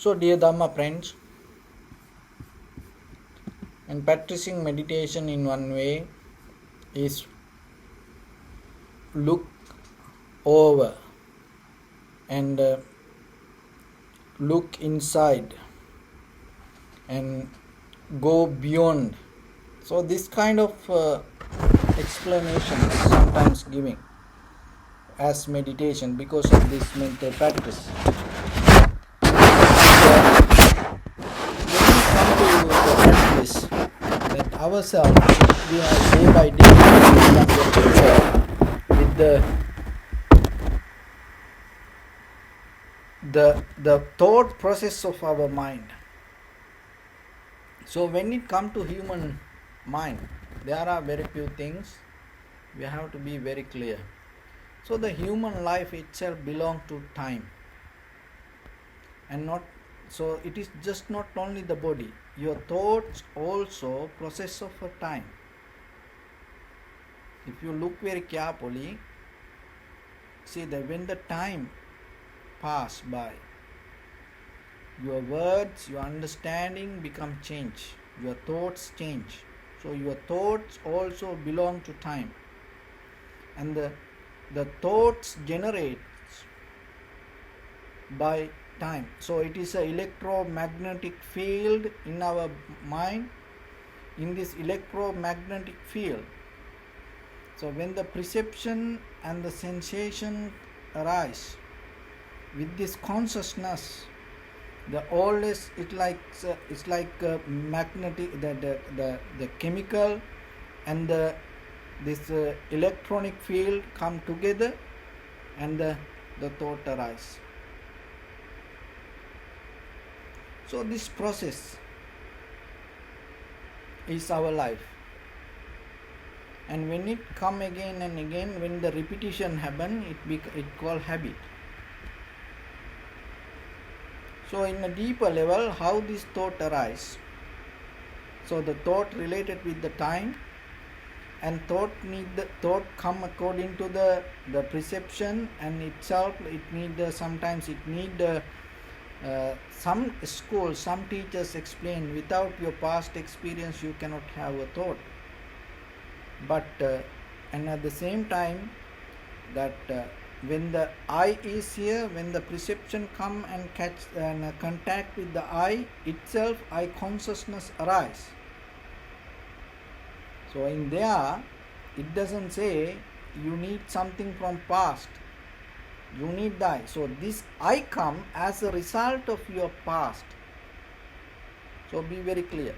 So, dear Dharma friends, and practicing meditation in one way is look over and look inside and go beyond. So, this kind of explanation is sometimes giving as meditation because of this mental practice. When we come to the practice that ourselves, we are day by day become very clear with the thought process of our mind. So when it comes to human mind, there are very few things we have to be very clear. So the human life itself belongs to time, and not so it is just not only the body. Your thoughts also process of a time. If you look very carefully, see that when the time pass by, your words, your understanding become change, your thoughts change. So your thoughts also belong to time, and the thoughts generates by time. So it is an electromagnetic field in our mind. In this electromagnetic field, so when the perception and the sensation arise with this consciousness, the always it's like magnetic the chemical and this electronic field come together, and the thought arise. So this process is our life, and when it come again and again, when the repetition happen, it called habit. So in a deeper level, how this thought arise? So the thought related with the time, and thought come according to the perception, and itself it need sometimes it need some school, some teachers explain, without your past experience you cannot have a thought. But and at the same time that when the eye is here, when the perception come and catch and contact with the eye itself, eye consciousness arise. So in there, it doesn't say you need something from past, you need the eye. So this eye come as a result of your past. So be very clear.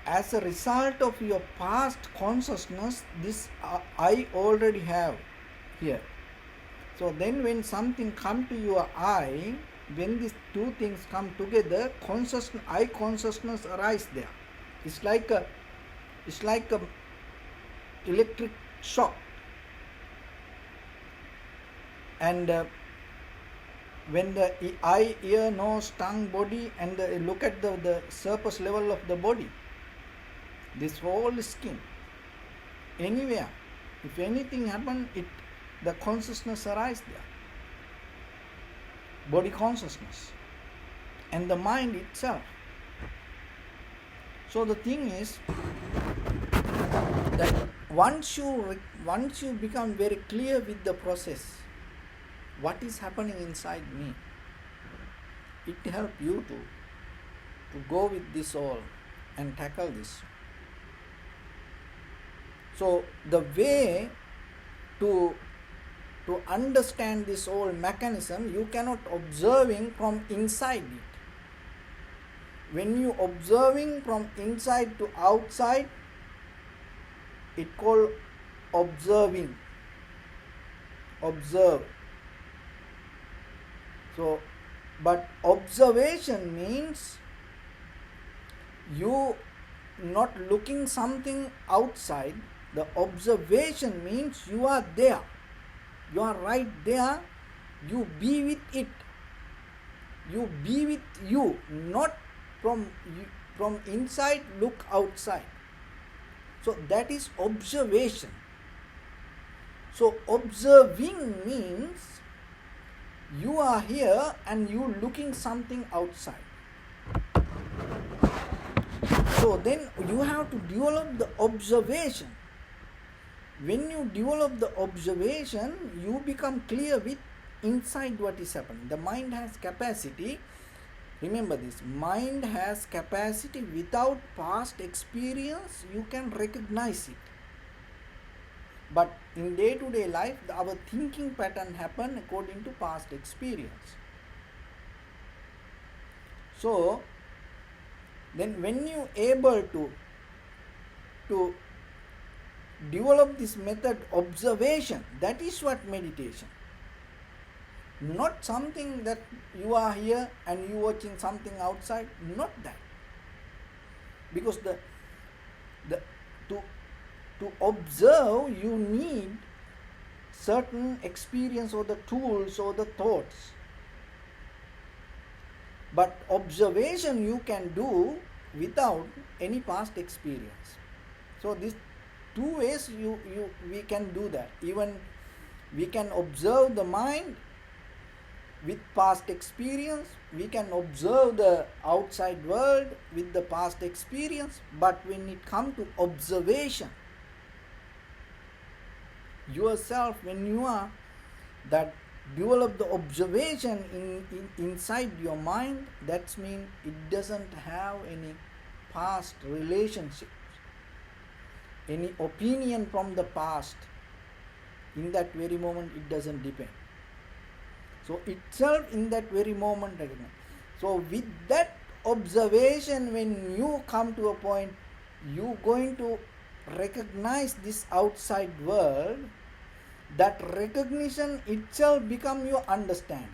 As a result of your past consciousness, this I already have here. So then when something come to your eye, when these two things come together, eye consciousness arise there. It's like a electric shock. And when the eye, ear, nose, tongue, body, and look at the surface level of the body, this whole skin, anywhere, if anything happen, the consciousness arise there, body consciousness, and the mind itself. So the thing is that once you become very clear with the process, what is happening inside me, it helps you to go with this all and tackle this. So the way to understand this whole mechanism, you cannot observing from inside it. When you observing from inside to outside, it called observing. Observe. So, but observation means you not looking something outside. The observation means you are there. You are right there. You be with it. You be with you, not from inside look outside. So that is observation. So observing means You are here and you looking something outside. So then you have to develop the observation. When you develop the observation, you become clear with inside what is happening. The mind has capacity. Remember this, mind has capacity. Without past experience, you can recognize it. But in day-to-day life, our thinking pattern happen according to past experience. So then when you able to develop this method observation, that is what meditation. Not something that you are here and you watching something outside, not that. Because to observe, you need certain experience or the tools or the thoughts. But observation you can do without any past experience. So these two ways we can do that. Even we can observe the mind with past experience, we can observe the outside world with the past experience, but when it comes to observation, yourself, when you are that develop the observation inside your mind, that means it doesn't have any past relationships, any opinion from the past. In that very moment, it doesn't depend. So itself in that very moment recognize. So with that observation, when you come to a point, you going to recognize this outside world. That recognition itself become your understanding.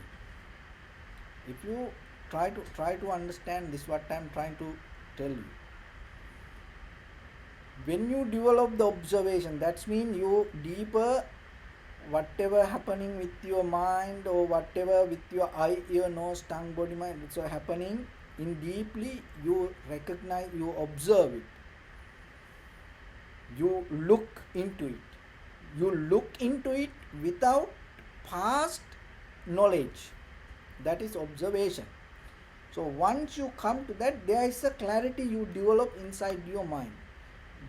If you try to understand this, what I am trying to tell you. When you develop the observation, that means you deeper, whatever happening with your mind or whatever with your eye, ear, nose, tongue, body, mind, it's happening in deeply, you recognize, you observe it. You look into it. You look into it without past knowledge. That is observation. So once you come to that, there is a clarity you develop inside your mind.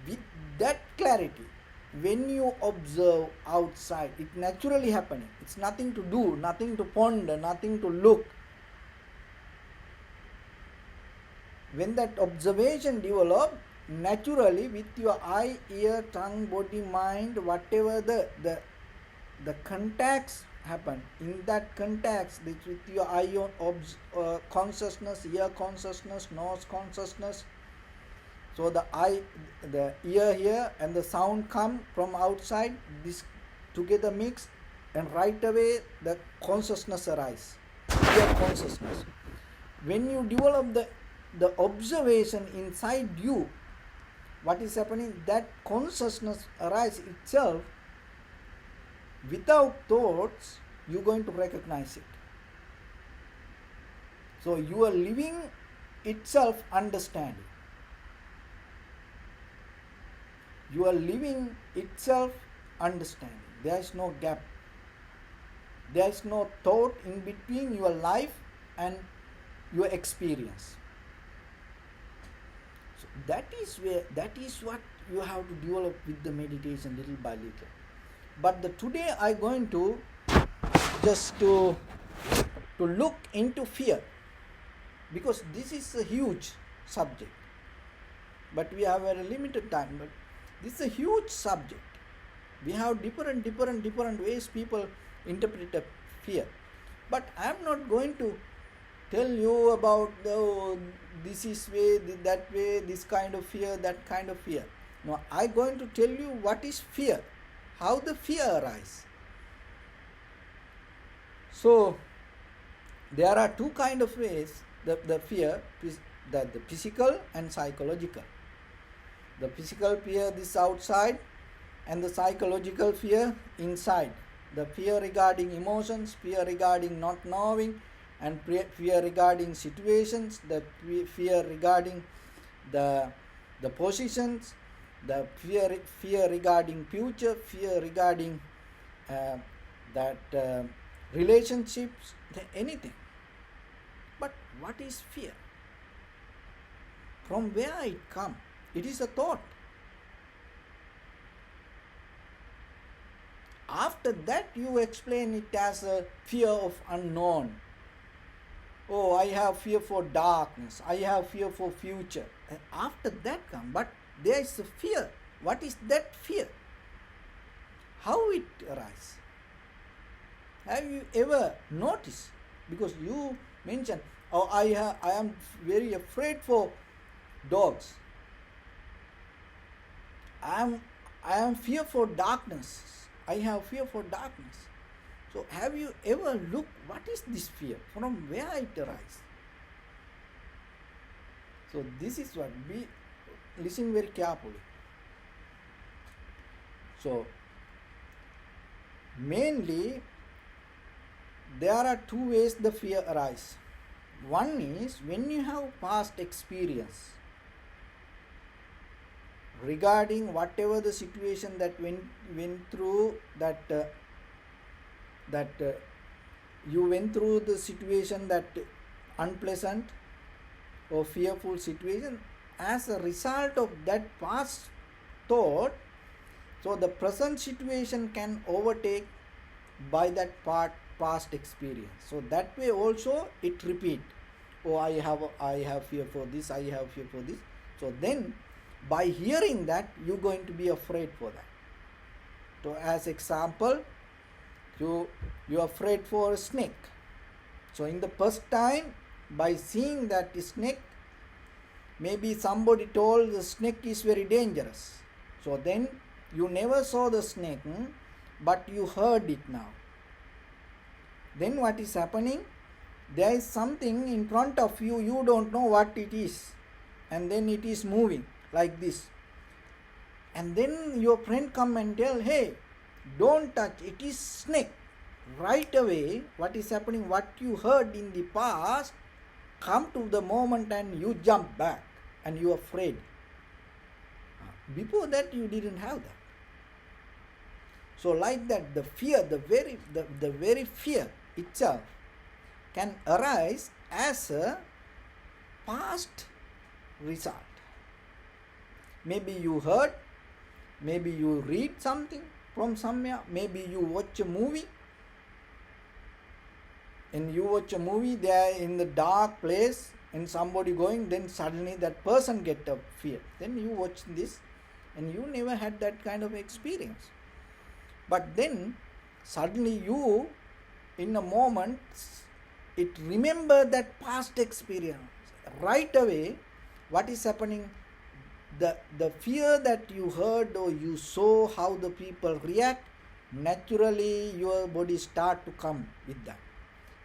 With that clarity, when you observe outside, it naturally happening. It's nothing to do, nothing to ponder, nothing to look. When that observation develop, naturally with your eye, ear, tongue, body, mind, whatever the contacts happen, in that contacts with your eye consciousness, ear consciousness, nose consciousness. So the eye, the ear here and the sound come from outside, this together mix, and right away the consciousness arises, ear consciousness. When you develop the observation inside you, what is happening, that consciousness arises itself without thoughts, you are going to recognize it. So you are living itself understanding. You are living itself understanding. There is no gap. There is no thought in between your life and your experience. So that is what you have to develop with the meditation little by little. But today I am going to just to look into fear, because this is a huge subject. But we have a limited time. But this is a huge subject. We have different ways people interpret fear. But I am not going to tell you about this is way, that way, this kind of fear, that kind of fear. No, I am going to tell you what is fear, how the fear arises. So there are two kind of ways, the fear, the physical and psychological. The physical fear, this outside, and the psychological fear inside. The fear regarding emotions, fear regarding not knowing, and fear regarding situations, the fear regarding the positions, the fear regarding future, fear regarding relationships, anything. But what is fear? From where it comes? It is a thought. After that you explain it as a fear of unknown. Oh, I have fear for darkness. I have fear for future. And after that comes. But there is a fear. What is that fear? How it arises? Have you ever noticed? Because you mentioned, oh, I am very afraid for dogs. I am fear for darkness. I have fear for darkness. So have you ever looked what is this fear? From where it arises? So this is what we listen very carefully. So mainly there are two ways the fear arises. One is when you have past experience regarding whatever the situation that went through, that you went through the situation, that unpleasant or fearful situation, as a result of that past thought, so the present situation can overtake by that past experience. So that way also it repeat. Oh, I have fear for this, I have fear for this. So then by hearing that, you're going to be afraid for that. So as example, you're afraid for a snake. So in the first time, by seeing that snake, maybe somebody told the snake is very dangerous. So then you never saw the snake, but you heard it now. Then what is happening? There is something in front of you, you don't know what it is. And then it is moving like this. And then your friend come and tell, hey, don't touch, it is snake. Right away, what is happening? What you heard in the past come to the moment and you jump back and you are afraid. Before that you didn't have that. So like that, the fear, the very fear itself can arise as a past result. Maybe you heard, maybe you read something from somewhere, maybe you watch a movie, and you watch a movie, they are in the dark place and somebody going, then suddenly that person get a fear. Then you watch this and you never had that kind of experience. But then suddenly you, in a moment, it remember that past experience. Right away, what is happening? The fear that you heard or you saw how the people react, naturally your body start to come with that.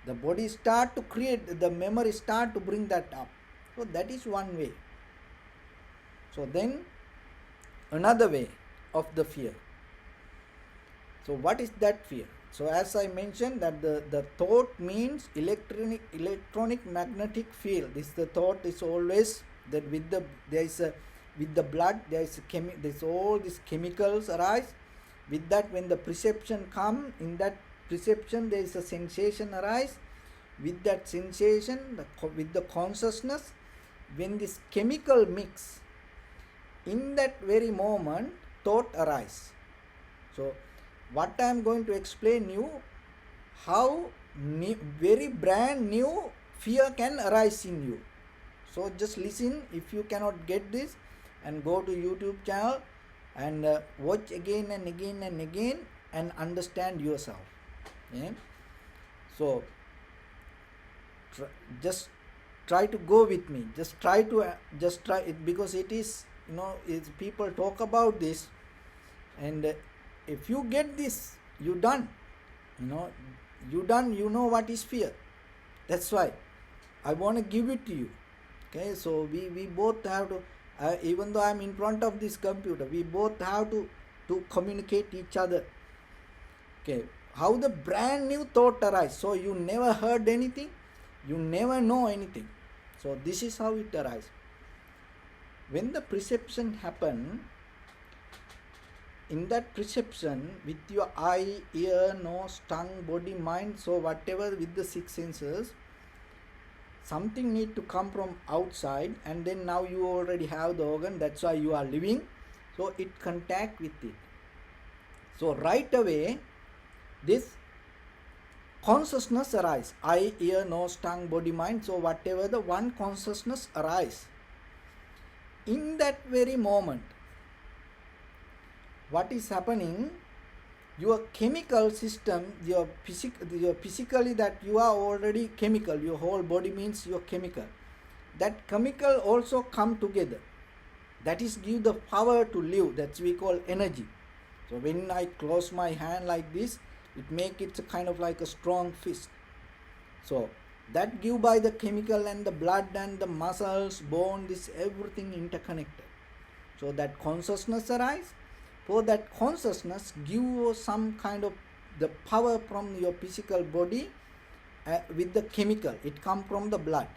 The body start to create, the memory start to bring that up. So that is one way. So then another way of the fear. So what is that fear? So as I mentioned that the thought means electronic magnetic field. This the thought is always that with the blood there is all these chemicals arise. With that, when the perception come, in that perception there is a sensation arise. With that sensation, with the consciousness, when this chemical mix, in that very moment thought arise. So what I am going to explain you, how very brand new fear can arise in you. So just listen. If you cannot get this, and go to YouTube channel and watch again and again and again and understand yourself. Yeah? So just try to go with me. Just try it, because it is, people talk about this, and if you get this, you done. You know what is fear. That's why I want to give it to you. Okay, so we both have to, even though I am in front of this computer, we both have to communicate each other. Okay, how the brand new thought arises. So you never heard anything, you never know anything. So this is how it arises. When the perception happen, in that perception with your eye, ear, nose, tongue, body, mind, so whatever with the six senses, something need to come from outside, and then now you already have the organ, that's why you are living, so it contact with it. So right away this consciousness arise, eye, ear, nose, tongue, body, mind, so whatever the one consciousness arise. In that very moment, what is happening, your chemical system, your physically that you are already chemical, your whole body means your chemical, that chemical also come together, that is give the power to live, that's we call energy. So when I close my hand like this, it make it kind of like a strong fist. So that give by the chemical and the blood and the muscles, bone, this everything interconnected. So that consciousness arise. For that consciousness give you some kind of the power from your physical body with the chemical. It come from the blood.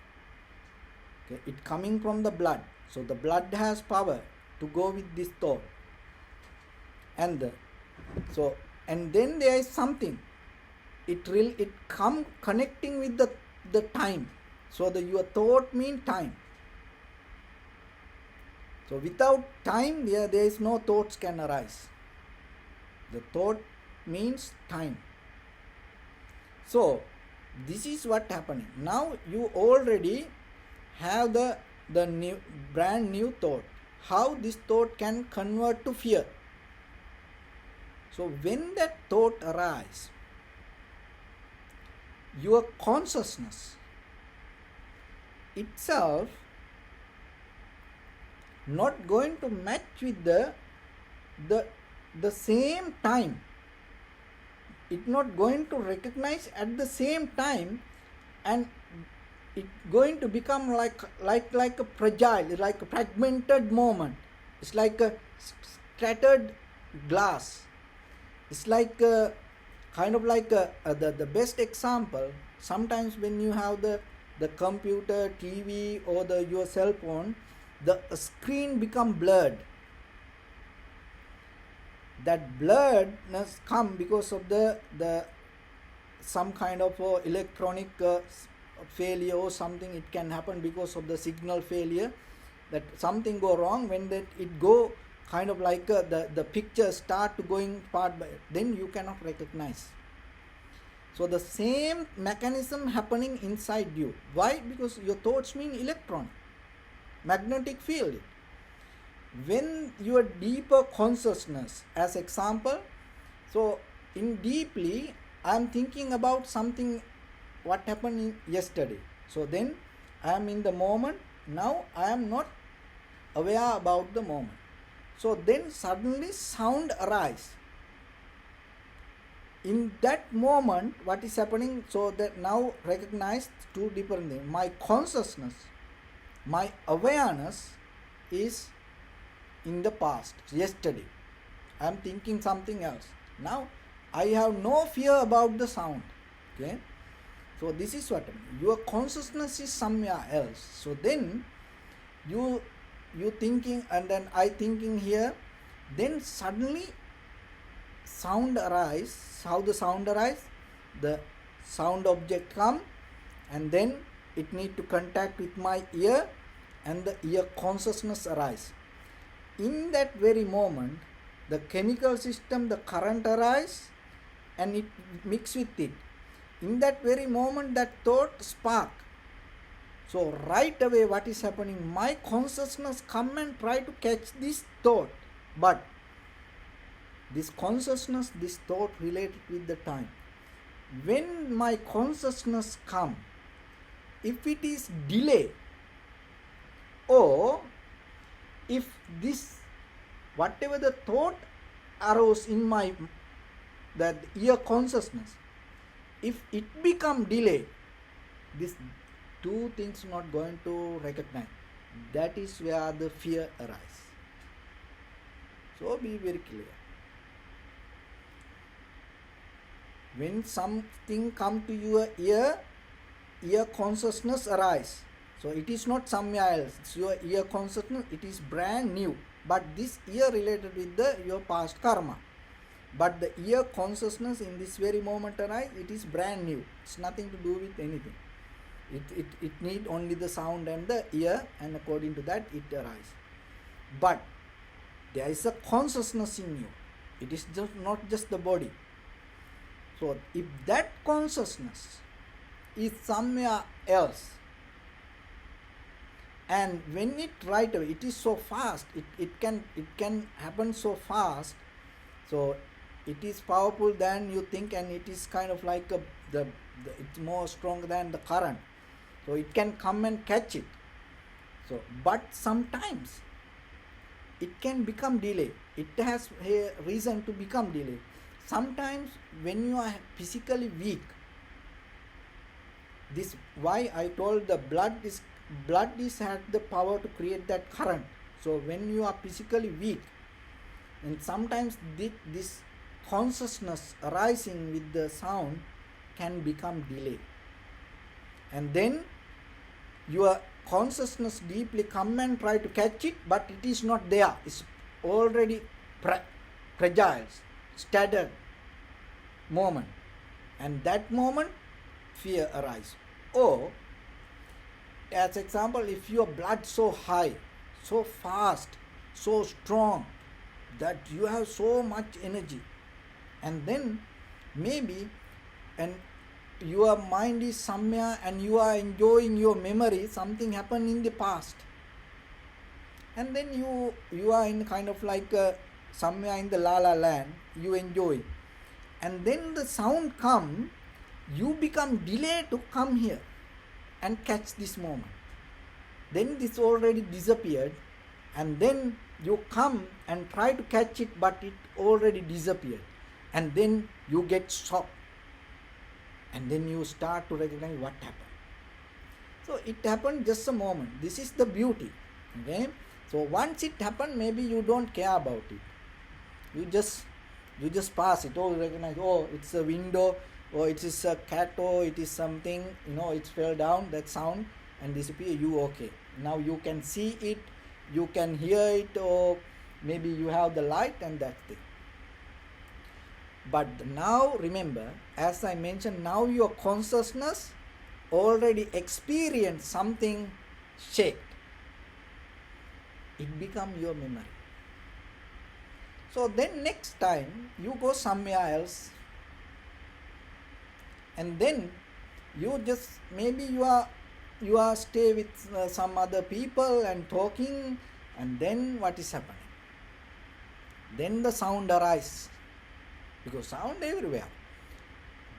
Okay, it coming from the blood. So the blood has power to go with this thought. And then there is something. It come connecting with the time. So your thought mean time. So without time, there is no thoughts can arise. The thought means time. So this is what happening. Now you already have the new brand new thought. How this thought can convert to fear? So when that thought arises, your consciousness itself not going to match with the same time. It not going to recognize at the same time, and it going to become like a fragile, like a fragmented moment. It's like a scattered glass. It's like kind of like the best example. Sometimes when you have the computer, TV, or your cell phone, the screen become blurred. That blurredness come because of the some kind of electronic failure or something. It can happen because of the signal failure, that something go wrong. When that it go kind of like the picture start to going part by, then you cannot recognize. So the same mechanism happening inside you. Why? Because your thoughts mean electron, magnetic field. When your deeper consciousness, as example, so in deeply I am thinking about something what happened yesterday. So then I am in the moment. Now I am not aware about the moment. So then suddenly sound arise. In that moment, what is happening? So that now recognize two different things. My consciousness, my awareness is in the past, yesterday. I am thinking something else. Now I have no fear about the sound. Okay. So this is what your consciousness is somewhere else. So then you thinking, and then I thinking here. Then suddenly sound arise. How the sound arise? The sound object come, and then it need to contact with my ear, and the ear consciousness arise. In that very moment, the chemical system, the current arise, and it mix with it. In that very moment, that thought spark. So right away what is happening? My consciousness come and try to catch this thought. But this consciousness, this thought related with the time. When my consciousness come, if it is delay, or if this whatever the thought arose in my that ear consciousness, if it become delay, this two things not going to recognize. That is where the fear arise. So be very clear. When something come to your ear consciousness arise. So it is not somewhere else. It's your ear consciousness. It is brand new. but this ear related with your past karma. But the ear consciousness in this very moment arise, it is brand new. It's nothing to do with anything. It need only the sound and the ear, and according to that it arises. But there is a consciousness in you. It is just not just the body. So if that consciousness is somewhere else, and when it right away, it is so fast, it can happen so fast, so it is powerful than you think, and it is kind of like it's more stronger than the current, so it can come and catch it. So but sometimes it can become delay. It has a reason to become delay. Sometimes when you are physically weak, this why I told the blood is had the power to create that current. So when you are physically weak, and sometimes this consciousness arising with the sound can become delay, and then your consciousness deeply come and try to catch it, but it is not there. It's already fragile, staggered moment, and that moment fear arises. Or as example, if your blood so high, so fast, so strong, that you have so much energy, and then maybe and your mind is somewhere and you are enjoying your memory, something happened in the past, and then you are in kind of like somewhere in the la la land, you enjoy, and then the sound come, you become delayed to come here and catch this moment. Then this already disappeared, and then you come and try to catch it, but it already disappeared, and then you get shocked, and then you start to recognize what happened. So it happened just a moment. This is the beauty. Okay, so once it happened, maybe you don't care about it. You just pass it. Oh, you recognize, oh, it's a window, or it is a cat, or it is something, it fell down, that sound, and disappear. You okay. Now you can see it, you can hear it, or maybe you have the light, and that thing. But now remember, as I mentioned, now your consciousness already experienced something shaped. It becomes your memory. So then next time you go somewhere else, and then you just, maybe you are stay with some other people and talking, and then what is happening? Then the sound arises, because sound everywhere.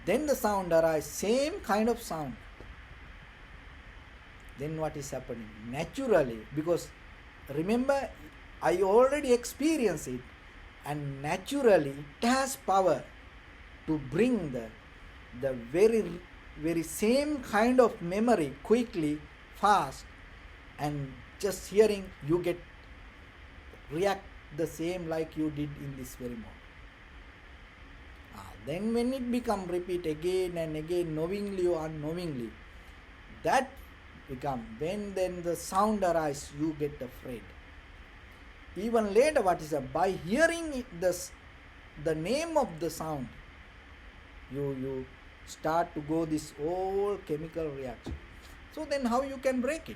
Then the sound arises, same kind of sound. Then what is happening? Naturally, because remember, I already experienced it, and naturally it has power to bring the very same kind of memory quickly, fast, and just hearing, you get react the same like you did in this very moment. Then when it become repeat again and again, knowingly or unknowingly, that become, when then the sound arises, you get afraid. Even later, what is that? By hearing it, the name of the sound, you start to go this whole chemical reaction. So then how you can break it?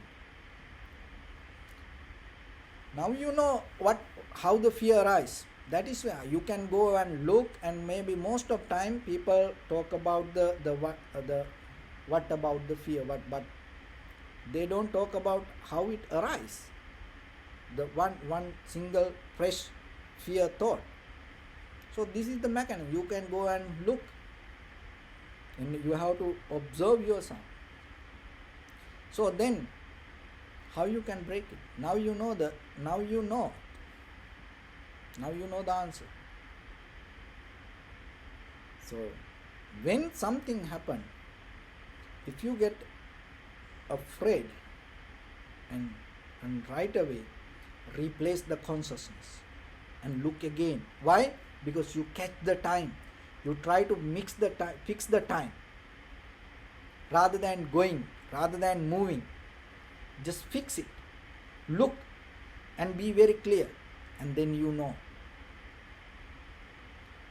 Now you know how the fear arises. That is where you can go and look, and maybe most of time people talk about what about the fear, but they don't talk about how it arises. The one single fresh fear thought. So this is the mechanism. You can go and look, and you have to observe yourself. So then how you can break it? Now you know the answer. So when something happens, if you get afraid, and right away replace the consciousness and look again. Why? Because you catch the time. You try to fix the time, rather than going, rather than moving. Just fix it. Look and be very clear. and then you know.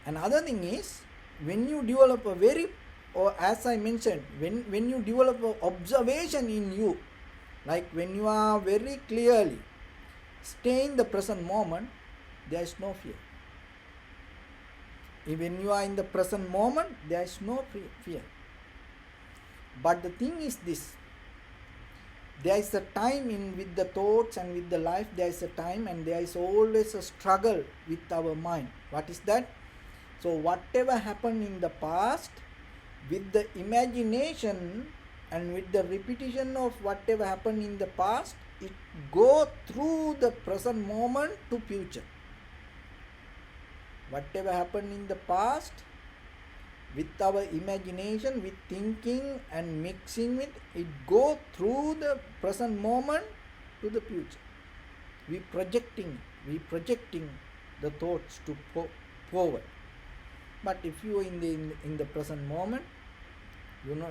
Another thing is, when you develop a very, or as I mentioned, when you develop an observation in you, like when you are very clearly stay in the present moment, there is no fear. When you are in the present moment, there is no fear. But the thing is this, there is a time in with the thoughts and with the life, there is a time, and there is always a struggle with our mind. What is that? So whatever happened in the past, with the imagination and with the repetition of whatever happened in the past, it go through the present moment to future. Whatever happened in the past, with our imagination, with thinking and mixing with it, go through the present moment to the future. We projecting the thoughts to forward. But if you in the present moment, you know,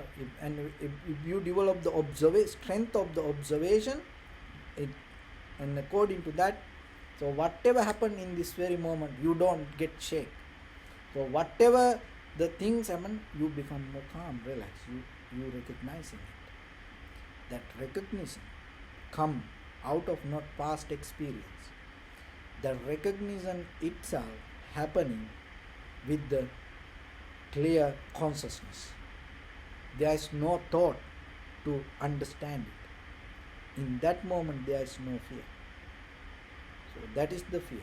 if you develop the strength of the observation, and according to that, so whatever happened in this very moment, you don't get shake. So whatever the things happen, you become more calm, relax. You recognizing it. That recognition come out of not past experience. The recognition itself happening with the clear consciousness. There is no thought to understand it. In that moment, there is no fear. So that is the fear.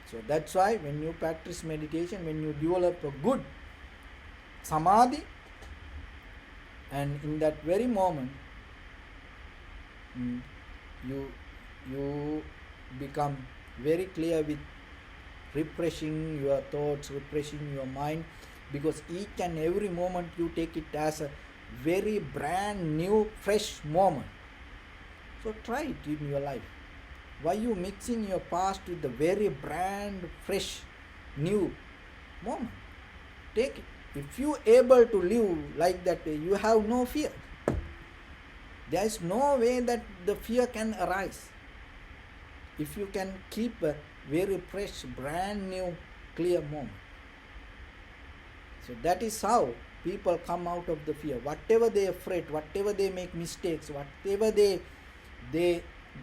So that's why when you practice meditation, when you develop a good samadhi, and in that very moment, you become very clear with refreshing your thoughts, refreshing your mind, because each and every moment you take it as a very brand new, fresh moment. So try it in your life. Why you mixing your past with the very brand, fresh, new moment? Take it. If you able to live like that way, you have no fear. There is no way that the fear can arise. If you can keep a very fresh, brand new, clear moment. So that is how people come out of the fear. Whatever they are afraid, whatever they make mistakes, whatever they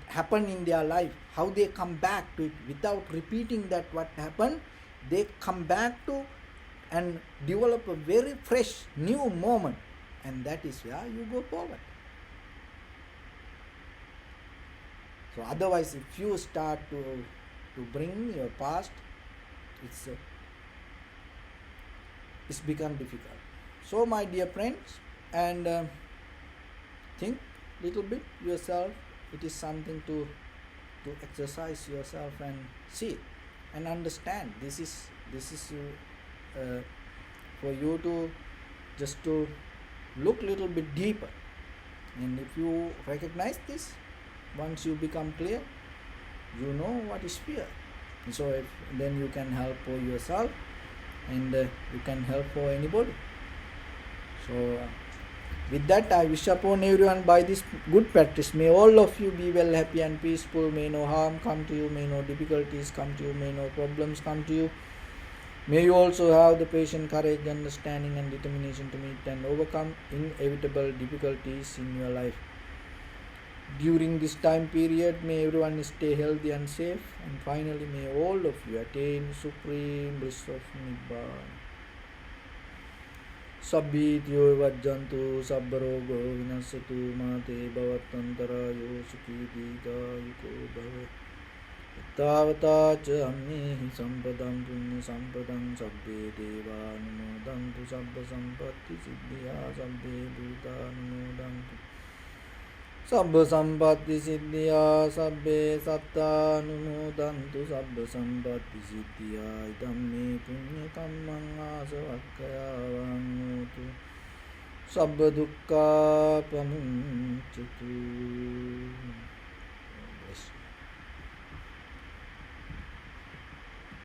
happen in their life, how they come back to it without repeating that what happened, they come back to and develop a very fresh, new moment, and that is where you go forward. So otherwise, if you start to bring your past, it's become difficult. So my dear friends, and think little bit yourself. It is something to exercise yourself and see and understand. This is for you to just to look little bit deeper. And if you recognize this, once you become clear, you know what is fear. So then you can help for yourself, and you can help for anybody. So with that, I wish upon everyone, by this good practice, may all of you be well, happy and peaceful. May no harm come to you, may no difficulties come to you, may no problems come to you. May you also have the patient courage, understanding and determination to meet and overcome inevitable difficulties in your life. During this time period, may everyone stay healthy and safe. And finally, may all of you attain supreme bliss of Nibbana. Sabbhityo vajjantu sabbarogo vinasatu mate bhavatantarayo sukhi dīgāyuko bhave. Tavata ca ammehi sampadam punya sampadam sabbe deva anumodantu sabba sampatti siddhya sabbe bhuta anumodantu sabba sampatti siddhya sabbe satta anumodantu sabba sampatti siddhya idamme punya kammang asavakkaya vannotu sabba dukkha pamuncatu.